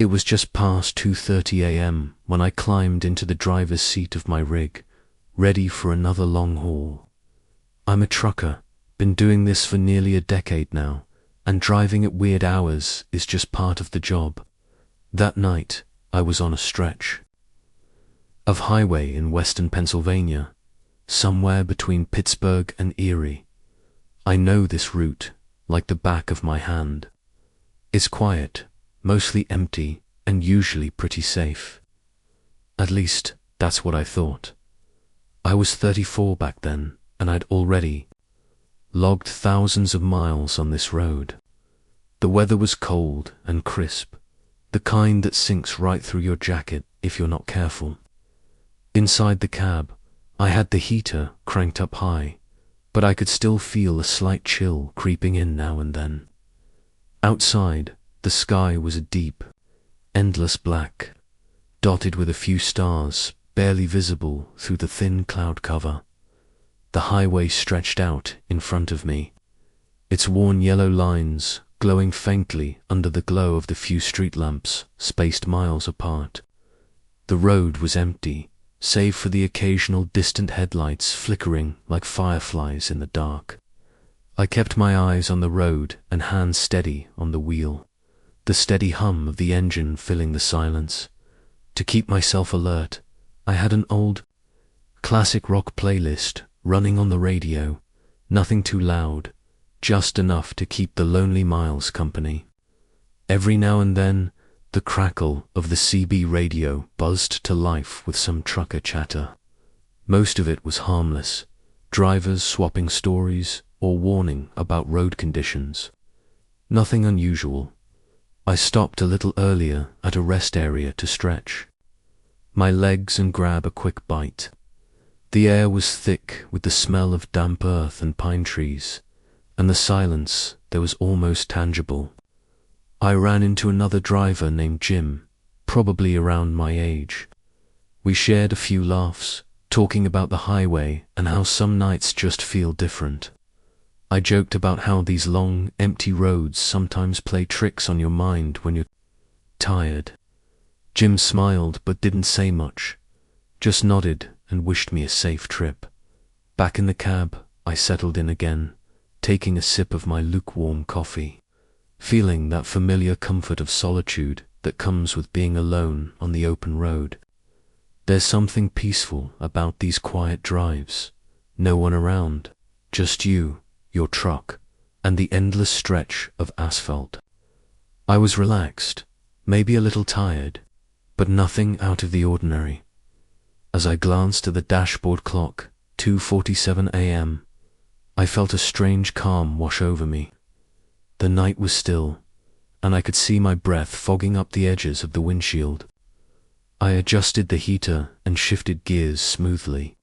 It was just past 2:30 a.m. when I climbed into the driver's seat of my rig, ready for another long haul. I'm a trucker, been doing this for nearly a decade now, and driving at weird hours is just part of the job. That night, I was on a stretch of highway in western Pennsylvania, somewhere between Pittsburgh and Erie. I know this route like the back of my hand. It's quiet, mostly empty, and usually pretty safe. At least, that's what I thought. I was 34 back then, and I'd already logged thousands of miles on this road. The weather was cold and crisp, the kind that sinks right through your jacket if you're not careful. Inside the cab, I had the heater cranked up high, but I could still feel a slight chill creeping in now and then. Outside, the sky was a deep, endless black, dotted with a few stars barely visible through the thin cloud cover. The highway stretched out in front of me, its worn yellow lines glowing faintly under the glow of the few street lamps spaced miles apart. The road was empty, save for the occasional distant headlights flickering like fireflies in the dark. I kept my eyes on the road and hands steady on the wheel, the steady hum of the engine filling the silence. To keep myself alert, I had an old, classic rock playlist running on the radio, nothing too loud, just enough to keep the lonely miles company. Every now and then, the crackle of the CB radio buzzed to life with some trucker chatter. Most of it was harmless, drivers swapping stories or warning about road conditions. Nothing unusual. I stopped a little earlier at a rest area to stretch my legs and grab a quick bite. The air was thick with the smell of damp earth and pine trees, and the silence there was almost tangible. I ran into another driver named Jim, probably around my age. We shared a few laughs, talking about the highway and how some nights just feel different. I joked about how these long, empty roads sometimes play tricks on your mind when you're tired. Jim smiled but didn't say much, just nodded and wished me a safe trip. Back in the cab, I settled in again, taking a sip of my lukewarm coffee, feeling that familiar comfort of solitude that comes with being alone on the open road. There's something peaceful about these quiet drives. No one around, just you, your truck, and the endless stretch of asphalt. I was relaxed, maybe a little tired, but nothing out of the ordinary. As I glanced at the dashboard clock, 2:47 a.m., I felt a strange calm wash over me. The night was still, and I could see my breath fogging up the edges of the windshield. I adjusted the heater and shifted gears smoothly,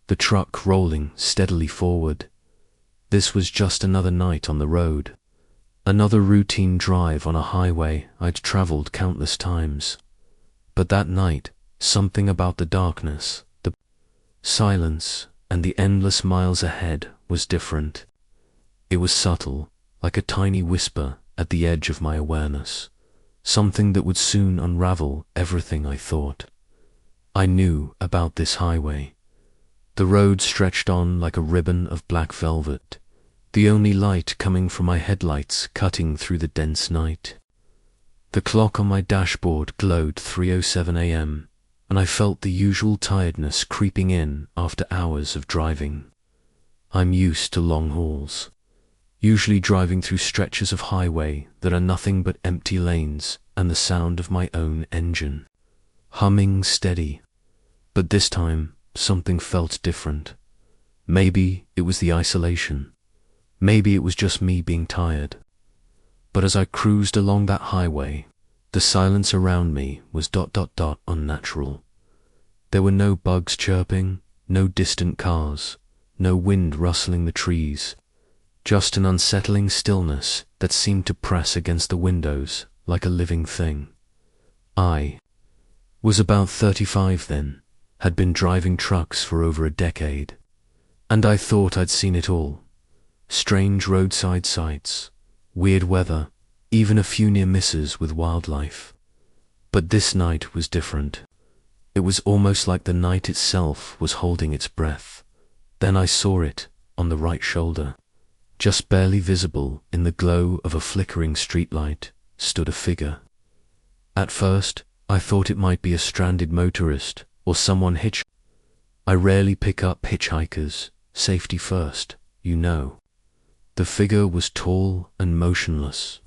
the truck rolling steadily forward. This was just another night on the road, another routine drive on a highway I'd traveled countless times. But that night, something about the darkness, the silence, and the endless miles ahead was different. It was subtle, like a tiny whisper at the edge of my awareness, something that would soon unravel everything I thought I knew about this highway. The road stretched on like a ribbon of black velvet, the only light coming from my headlights cutting through the dense night. The clock on my dashboard glowed 3:07 a.m., and I felt the usual tiredness creeping in after hours of driving. I'm used to long hauls, usually driving through stretches of highway that are nothing but empty lanes and the sound of my own engine, humming steady. But this time, something felt different. Maybe it was the isolation. Maybe it was just me being tired. But as I cruised along that highway, the silence around me was unnatural. There were no bugs chirping, no distant cars, no wind rustling the trees, just an unsettling stillness that seemed to press against the windows like a living thing. I was about 35 then, had been driving trucks for over a decade, and I thought I'd seen it all. Strange roadside sights, weird weather, even a few near misses with wildlife. But this night was different. It was almost like the night itself was holding its breath. Then I saw it, on the right shoulder. Just barely visible in the glow of a flickering streetlight, stood a figure. At first, I thought it might be a stranded motorist or someone I rarely pick up hitchhikers, safety first, you know. The figure was tall and motionless,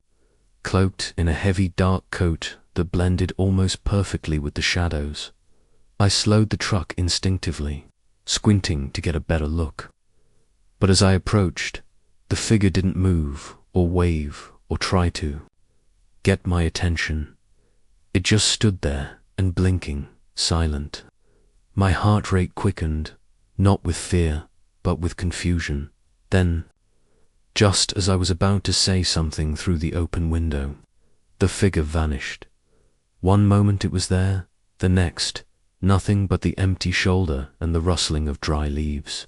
cloaked in a heavy dark coat that blended almost perfectly with the shadows. I slowed the truck instinctively, squinting to get a better look. But as I approached, the figure didn't move or wave or try to get my attention. It just stood there and blinking, silent. My heart rate quickened, not with fear, but with confusion. Then, just as I was about to say something through the open window, the figure vanished. One moment it was there, the next, nothing but the empty shoulder and the rustling of dry leaves.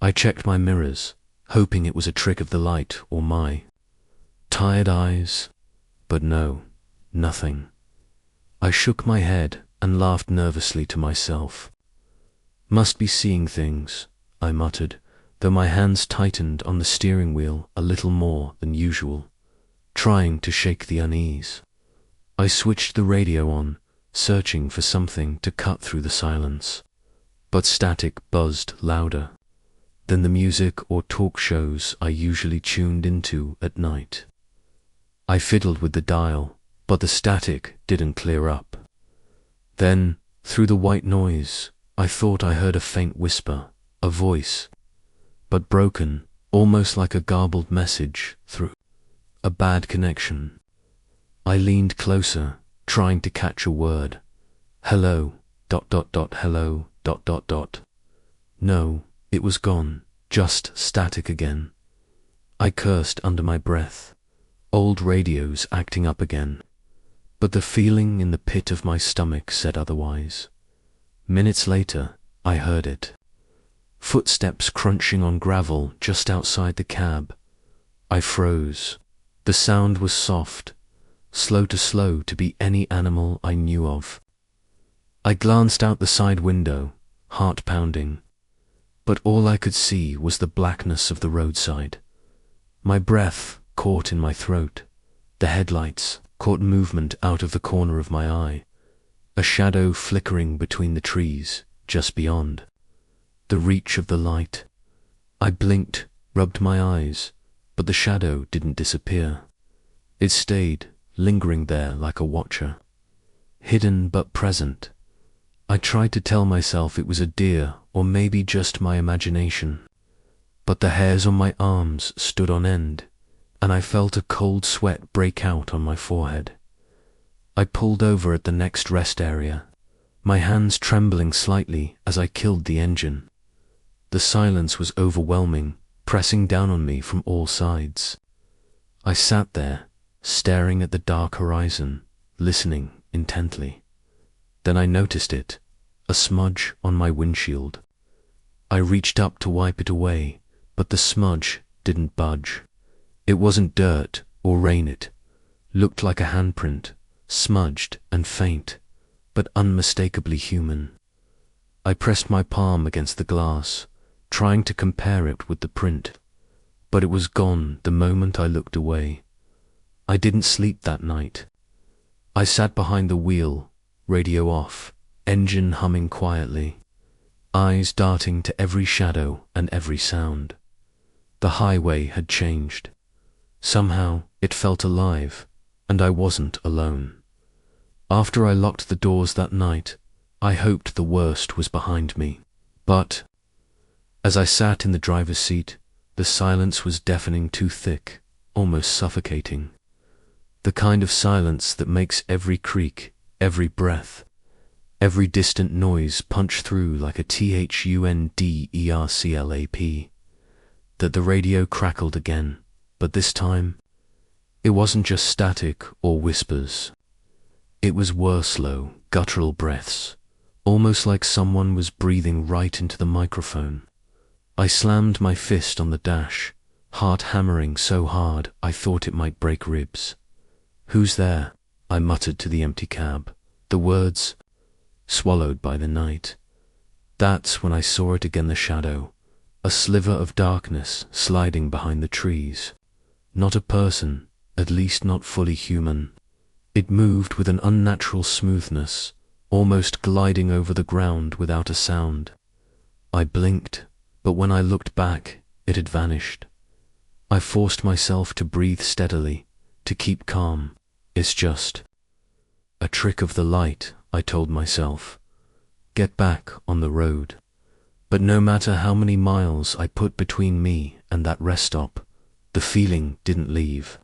I checked my mirrors, hoping it was a trick of the light or my tired eyes, but no, nothing. I shook my head and laughed nervously to myself. Must be seeing things, I muttered, though my hands tightened on the steering wheel a little more than usual, trying to shake the unease. I switched the radio on, searching for something to cut through the silence, but static buzzed louder than the music or talk shows I usually tuned into at night. I fiddled with the dial, but the static didn't clear up. Then, through the white noise, I thought I heard a faint whisper, a voice, but broken, almost like a garbled message through a bad connection. I leaned closer, trying to catch a word. Hello, ... hello, ... No, it was gone, just static again. I cursed under my breath. Old radios acting up again. But the feeling in the pit of my stomach said otherwise. Minutes later, I heard it. Footsteps crunching on gravel just outside the cab. I froze. The sound was soft, slow to be any animal I knew of. I glanced out the side window, heart pounding, but all I could see was the blackness of the roadside. My breath caught in my throat. The headlights caught movement out of the corner of my eye, a shadow flickering between the trees just beyond the reach of the light. I blinked, rubbed my eyes, but the shadow didn't disappear. It stayed, lingering there like a watcher, hidden but present. I tried to tell myself it was a deer or maybe just my imagination, but the hairs on my arms stood on end, and I felt a cold sweat break out on my forehead. I pulled over at the next rest area, my hands trembling slightly as I killed the engine. The silence was overwhelming, pressing down on me from all sides. I sat there, staring at the dark horizon, listening intently. Then I noticed it, a smudge on my windshield. I reached up to wipe it away, but the smudge didn't budge. It wasn't dirt or rain, it looked like a handprint, smudged and faint, but unmistakably human. I pressed my palm against the glass, trying to compare it with the print, but it was gone the moment I looked away. I didn't sleep that night. I sat behind the wheel, radio off, engine humming quietly, eyes darting to every shadow and every sound. The highway had changed. Somehow it felt alive, and I wasn't alone. After I locked the doors that night, I hoped the worst was behind me. But as I sat in the driver's seat, the silence was deafening, too thick, almost suffocating. The kind of silence that makes every creak, every breath, every distant noise punch through like a THUNDERCLAP. That the radio crackled again, but this time, it wasn't just static or whispers. It was worse, low, guttural breaths, almost like someone was breathing right into the microphone. I slammed my fist on the dash, heart hammering so hard I thought it might break ribs. "Who's there?" I muttered to the empty cab, the words swallowed by the night. That's when I saw it again, the shadow, a sliver of darkness sliding behind the trees. Not a person, at least not fully human. It moved with an unnatural smoothness, almost gliding over the ground without a sound. I blinked, but when I looked back, it had vanished. I forced myself to breathe steadily, to keep calm. It's just a trick of the light, I told myself. Get back on the road. But no matter how many miles I put between me and that rest stop, the feeling didn't leave.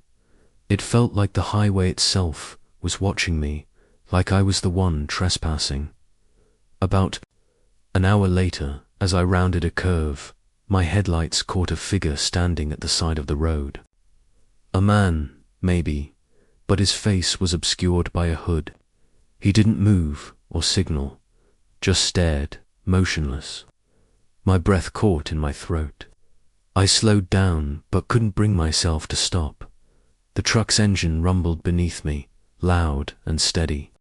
It felt like the highway itself was watching me, like I was the one trespassing. About an hour later, as I rounded a curve, my headlights caught a figure standing at the side of the road. A man, maybe, but his face was obscured by a hood. He didn't move or signal, just stared, motionless. My breath caught in my throat. I slowed down, but couldn't bring myself to stop. The truck's engine rumbled beneath me, loud and steady.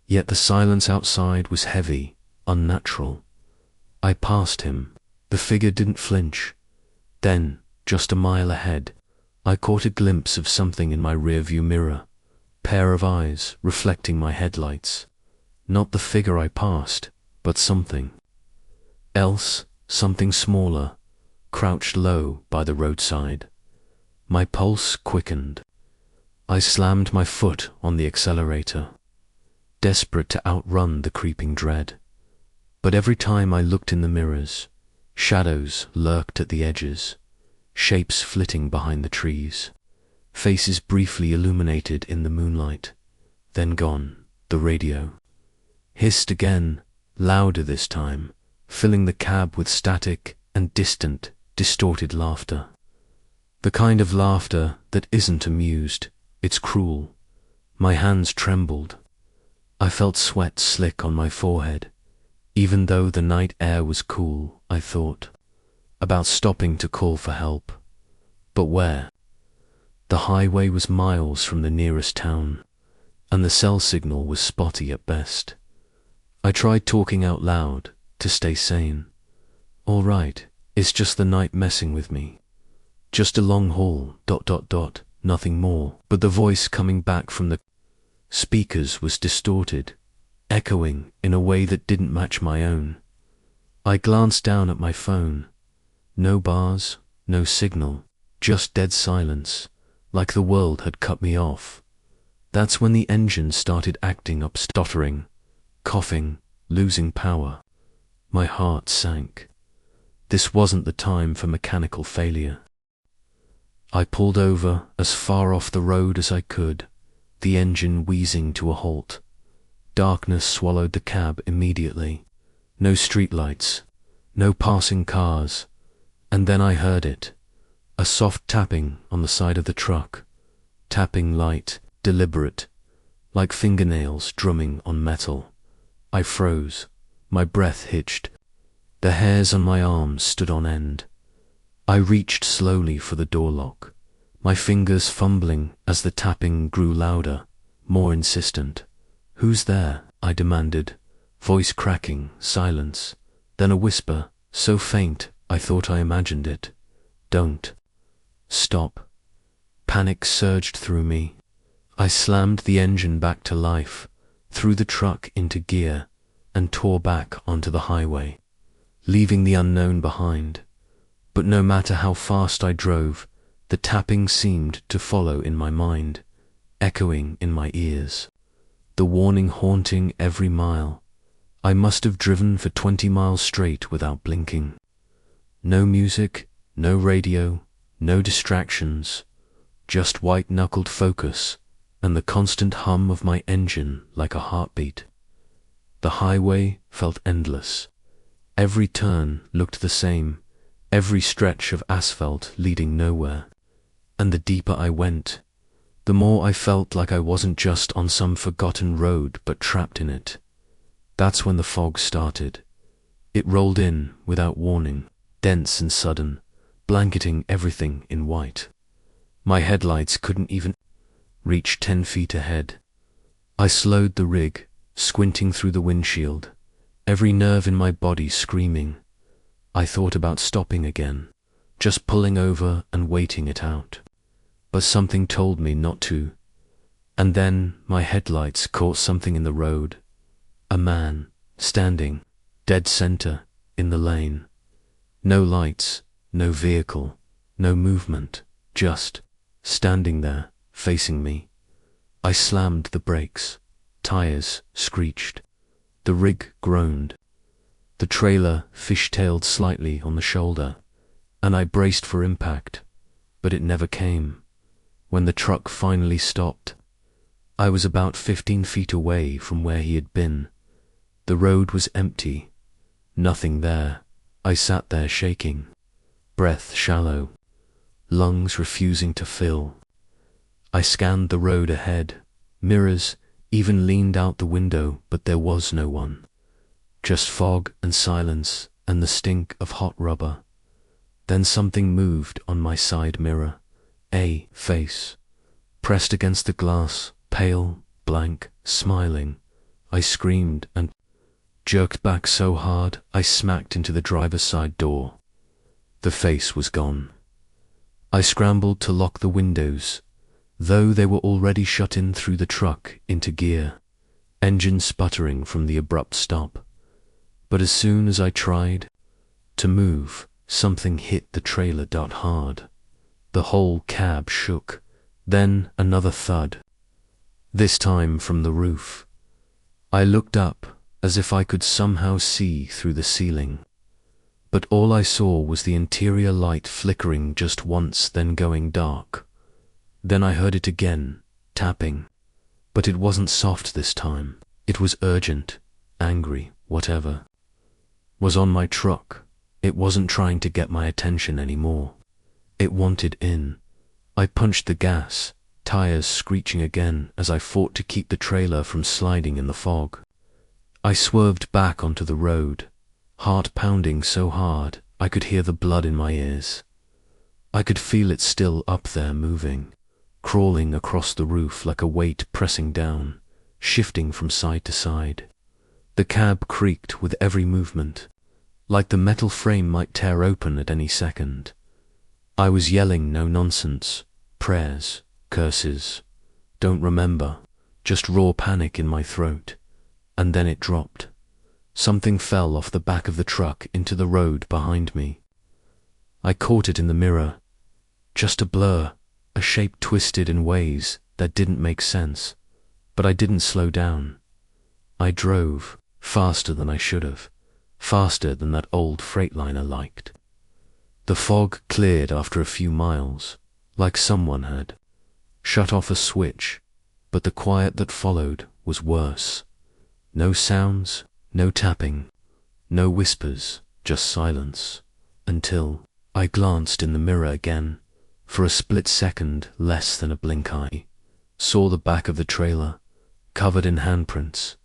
Yet the silence outside was heavy, unnatural. I passed him. The figure didn't flinch. Then, just a mile ahead, I caught a glimpse of something in my rearview mirror. Pair of eyes reflecting my headlights. Not the figure I passed, but something else, something smaller, crouched low by the roadside. My pulse quickened. I slammed my foot on the accelerator, desperate to outrun the creeping dread. But every time I looked in the mirrors, shadows lurked at the edges, shapes flitting behind the trees, faces briefly illuminated in the moonlight, then gone. The radio hissed again, louder this time, filling the cab with static and distant, distorted laughter. The kind of laughter that isn't amused, it's cruel. My hands trembled. I felt sweat slick on my forehead. Even though the night air was cool, I thought about stopping to call for help. But where? The highway was miles from the nearest town, and the cell signal was spotty at best. I tried talking out loud to stay sane. All right, it's just the night messing with me. Just a long haul, ... nothing more. But the voice coming back from the speakers was distorted, echoing in a way that didn't match my own. I glanced down at my phone. No bars, no signal, just dead silence, like the world had cut me off. That's when the engine started acting up, stuttering, coughing, losing power. My heart sank. This wasn't the time for mechanical failure. I pulled over as far off the road as I could, the engine wheezing to a halt. Darkness swallowed the cab immediately. No streetlights, no passing cars. And then I heard it, a soft tapping on the side of the truck, tapping light, deliberate, like fingernails drumming on metal. I froze, my breath hitched, the hairs on my arms stood on end. I reached slowly for the door lock, my fingers fumbling as the tapping grew louder, more insistent. "Who's there?" I demanded, voice cracking, silence, then a whisper, so faint I thought I imagined it. "Don't stop." Panic surged through me. I slammed the engine back to life, threw the truck into gear, and tore back onto the highway, leaving the unknown behind. But no matter how fast I drove, the tapping seemed to follow in my mind, echoing in my ears, the warning haunting every mile. I must have driven for 20 miles straight without blinking. No music, no radio, no distractions, just white-knuckled focus and the constant hum of my engine like a heartbeat. The highway felt endless. Every turn looked the same, every stretch of asphalt leading nowhere. And the deeper I went, the more I felt like I wasn't just on some forgotten road but trapped in it. That's when the fog started. It rolled in without warning, dense and sudden, blanketing everything in white. My headlights couldn't even reach 10 feet ahead. I slowed the rig, squinting through the windshield, every nerve in my body screaming. I thought about stopping again, just pulling over and waiting it out. But something told me not to. And then my headlights caught something in the road. A man, standing, dead center, in the lane. No lights, no vehicle, no movement, just standing there, facing me. I slammed the brakes. Tires screeched. The rig groaned. The trailer fishtailed slightly on the shoulder, and I braced for impact, but it never came. When the truck finally stopped, I was about 15 feet away from where he had been. The road was empty. Nothing there. I sat there shaking, breath shallow, lungs refusing to fill. I scanned the road ahead, mirrors, even leaned out the window, but there was no one. Just fog and silence and the stink of hot rubber. Then something moved on my side mirror. A face, pressed against the glass, pale, blank, smiling. I screamed and jerked back so hard I smacked into the driver's side door. The face was gone. I scrambled to lock the windows, though they were already shut in through the truck into gear, engine sputtering from the abrupt stop. But as soon as I tried to move, something hit the trailer hard. The whole cab shook, then another thud, this time from the roof. I looked up, as if I could somehow see through the ceiling. But all I saw was the interior light flickering just once, then going dark. Then I heard it again, tapping. But it wasn't soft this time. It was urgent, angry, whatever was on my truck. It wasn't trying to get my attention anymore. It wanted in. I punched the gas, tires screeching again as I fought to keep the trailer from sliding in the fog. I swerved back onto the road, heart pounding so hard I could hear the blood in my ears. I could feel it still up there moving, crawling across the roof like a weight pressing down, shifting from side to side. The cab creaked with every movement, like the metal frame might tear open at any second. I was yelling no nonsense, prayers, curses, don't remember, just raw panic in my throat. And then it dropped. Something fell off the back of the truck into the road behind me. I caught it in the mirror. Just a blur, a shape twisted in ways that didn't make sense. But I didn't slow down. I drove, faster than I should have, faster than that old Freightliner liked. The fog cleared after a few miles, like someone had shut off a switch, but the quiet that followed was worse. No sounds, no tapping, no whispers, just silence, until I glanced in the mirror again, for a split second less than a blink eye, saw the back of the trailer, covered in handprints,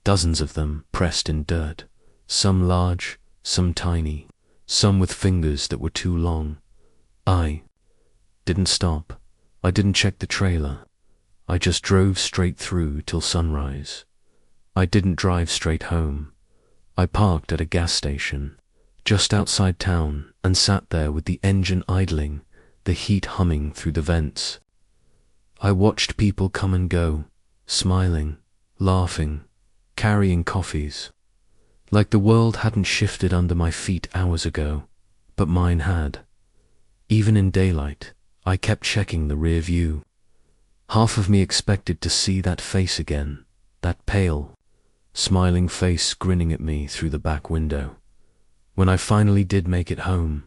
dozens of them pressed in dirt, some large, some tiny, some with fingers that were too long. I didn't stop. I didn't check the trailer. I just drove straight through till sunrise. I didn't drive straight home. I parked at a gas station, just outside town, and sat there with the engine idling, the heat humming through the vents. I watched people come and go, smiling, laughing, carrying coffees. Like the world hadn't shifted under my feet hours ago, but mine had. Even in daylight, I kept checking the rear view. Half of me expected to see that face again, that pale, smiling face grinning at me through the back window. When I finally did make it home,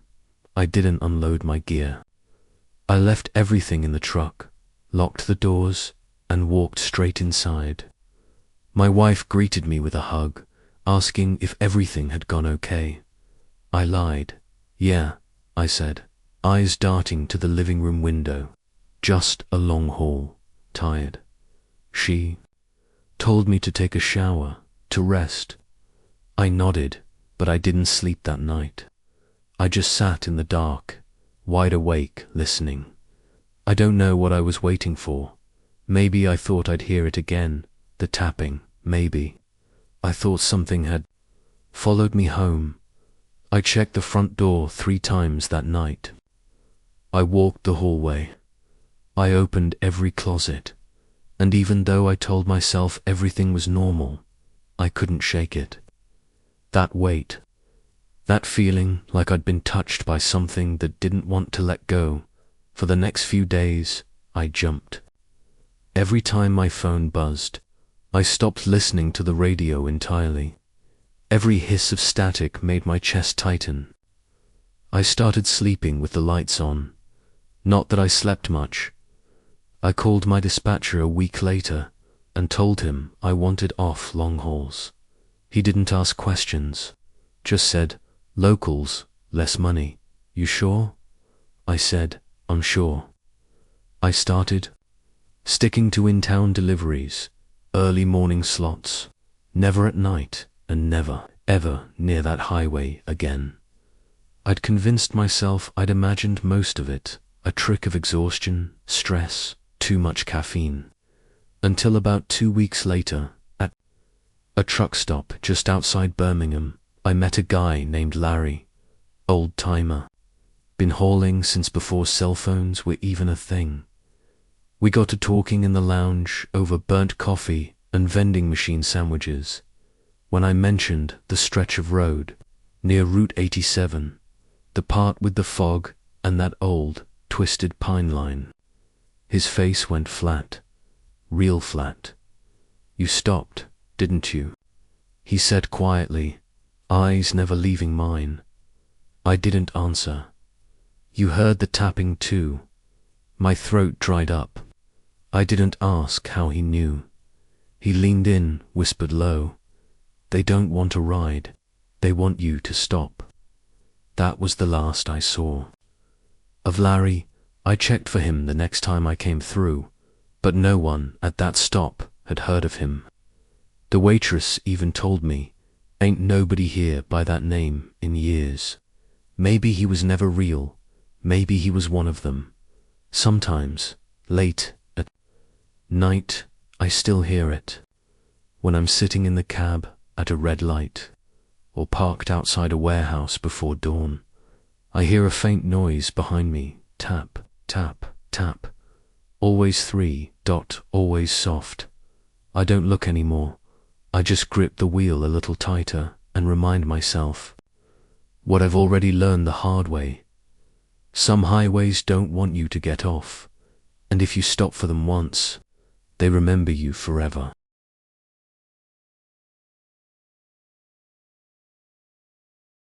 I didn't unload my gear. I left everything in the truck, locked the doors, and walked straight inside. My wife greeted me with a hug, asking if everything had gone okay. I lied. Yeah, I said, eyes darting to the living room window. Just a long haul, tired. She told me to take a shower, to rest. I nodded, but I didn't sleep that night. I just sat in the dark, wide awake, listening. I don't know what I was waiting for. Maybe I thought I'd hear it again, the tapping, maybe. I thought something had followed me home. I checked the front door 3 times that night. I walked the hallway. I opened every closet. And even though I told myself everything was normal, I couldn't shake it. That weight, that feeling like I'd been touched by something that didn't want to let go. For the next few days, I jumped. Every time my phone buzzed, I stopped listening to the radio entirely. Every hiss of static made my chest tighten. I started sleeping with the lights on. Not that I slept much. I called my dispatcher a week later and told him I wanted off long hauls. He didn't ask questions, just said, "Locals, less money. You sure?" I said, "I'm sure." I started sticking to in-town deliveries, early morning slots, never at night, and never, ever near that highway again. I'd convinced myself I'd imagined most of it, a trick of exhaustion, stress, too much caffeine. Until about 2 weeks later, at a truck stop just outside Birmingham, I met a guy named Larry, old-timer. Been hauling since before cell phones were even a thing. We got to talking in the lounge over burnt coffee and vending machine sandwiches. When I mentioned the stretch of road near Route 87, the part with the fog and that old, twisted pine line, his face went flat, real flat. "You stopped, didn't you?" he said quietly, eyes never leaving mine. I didn't answer. "You heard the tapping too?" My throat dried up. I didn't ask how he knew. He leaned in, whispered low, "They don't want a ride. They want you to stop." That was the last I saw of Larry. I checked for him the next time I came through, but no one at that stop had heard of him. The waitress even told me, "Ain't nobody here by that name in years." Maybe he was never real. Maybe he was one of them. Sometimes, late at night, I still hear it. When I'm sitting in the cab at a red light, or parked outside a warehouse before dawn, I hear a faint noise behind me, tap, tap, tap. Always 3, always soft. I don't look anymore. I just grip the wheel a little tighter and remind myself what I've already learned the hard way. Some highways don't want you to get off, and if you stop for them once, they remember you forever.